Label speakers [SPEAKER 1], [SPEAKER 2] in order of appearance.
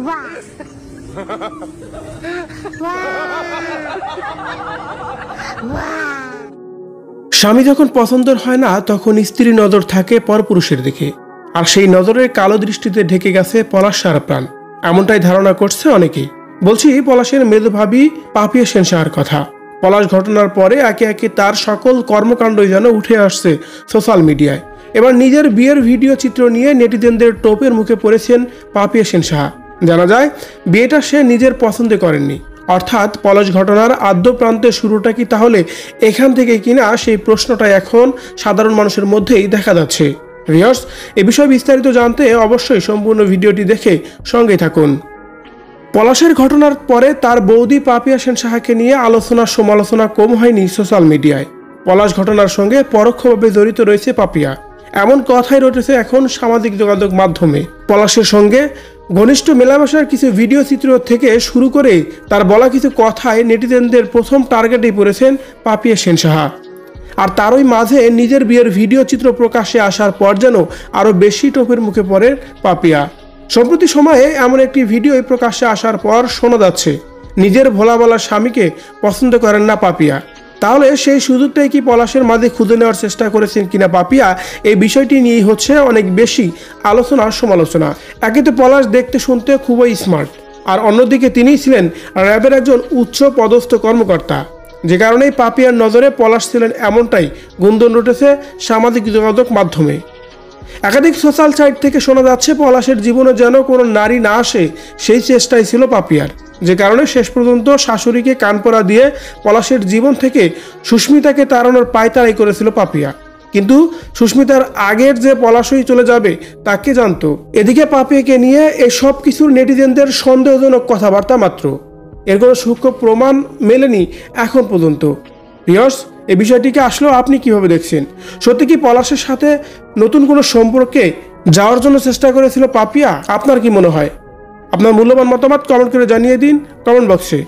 [SPEAKER 1] বাহ
[SPEAKER 2] স্বামী যখন পছন্দের হয় না তখন স্ত্রীর নজর থাকে পরপুরুষের দিকে, আর সেই নজরের কালো দৃষ্টিতে ঢেকে গেছে পলাশ সারা প্রাণ। এমনটাই ধারণা করছে অনেকেই। বলছি পলাশের মেধভাবী পাপিয়া সেন সাহার কথা। পলাশ ঘটনার পরে একে একে তার সকল কর্মকাণ্ডই যেন উঠে আসছে সোশ্যাল মিডিয়ায়। এবার নিজের বিয়ের ভিডিও চিত্র নিয়ে নেটিজেনদের টোপের মুখে পড়েছেন পাপিয়া সেন সাহা। জানা যায় বিয়েটা সে নিজের পছন্দে করেননি, অর্থাৎ পলাশ ঘটনার আদ্য প্রান্তে শুরুটা কি তাহলে এখান থেকে কিনা, সেই প্রশ্নটা এখন সাধারণ মানুষের মধ্যেই দেখা যাচ্ছে। ভিউয়ার্স, এ বিষয়ে বিস্তারিত জানতে অবশ্যই সম্পূর্ণ ভিডিওটি দেখে সঙ্গে থাকুন। পলাশের ঘটনার পরে তার বৌদি পাপিয়া সেন সাহাকে নিয়ে আলোচনা সমালোচনা কম হয়নি সোশ্যাল মিডিয়ায়। পলাশ ঘটনার সঙ্গে পরোক্ষভাবে জড়িত রয়েছে পাপিয়া, এমন কথাই রটেছে এখন সামাজিক যোগাযোগ মাধ্যমে। পলাশের সঙ্গে ঘনিষ্ঠ মেলামেশার কিছু ভিডিও চিত্র থেকে শুরু করে তার বলা কিছু কথায় নেটিজেনদের প্রথম টার্গেটেই পড়েছেন পাপিয়া সেন সাহা। আর তারই মাঝে নিজের বিয়ের ভিডিও চিত্র প্রকাশ্যে আসার পর যেন আরও বেশি টোপের মুখে পড়ে পাপিয়া। সম্প্রতি সময়ে এমন একটি ভিডিও প্রকাশ্যে আসার পর শোনা যাচ্ছে নিজের ভোলা বলা স্বামীকে পছন্দ করেন না পাপিয়া। তাহলে সেই সুযোগটাই কি পলাশের মাঝে খুঁজে নেওয়ার চেষ্টা করেছেন কিনা পাপিয়া, এই বিষয়টি নিয়েই হচ্ছে অনেক বেশি আলোচনা সমালোচনা। একে তো পলাশ দেখতে শুনতে খুবই স্মার্ট, আর অন্যদিকে তিনিই ছিলেন র্যাবের একজন উচ্চ পদস্থ কর্মকর্তা, যে কারণেই পাপিয়ার নজরে পলাশ ছিলেন এমনটাই গুঞ্জন উঠেছে সামাজিক যোগাযোগ মাধ্যমে। একাধিক সোশ্যাল সাইট থেকে শোনা যাচ্ছে পলাশের জীবনে যেন কোনো নারী না আসে, সেই চেষ্টাই ছিল পাপিয়ার, যে কারণে শেষ পর্যন্ত শাশুড়িকে কানপড়া দিয়ে পলাশের জীবন থেকে সুস্মিতাকে তাড়ানোর পায়তারাই করেছিল পাপিয়া। কিন্তু সুস্মিতার আগের যে পলাশই চলে যাবে তাকে জানতো। এদিকে পাপিয়াকে নিয়ে এসব কিছুর নেটিজেনদের সন্দেহজনক কথাবার্তা মাত্র, এর কোনো সূক্ষ্ম প্রমাণ মেলেনি এখন পর্যন্ত। ভিউয়ার্স, এই বিষয়টিকে আসলেও আপনি কিভাবে দেখছেন? সত্যি কি পলাশের সাথে নতুন কোনো সম্পর্কে যাওয়ার জন্য চেষ্টা করেছিল পাপিয়া? আপনার কি মনে হয়? আপনার মূল্যবান মতামত কমেন্ট করে জানিয়ে দিন কমেন্ট বক্সে।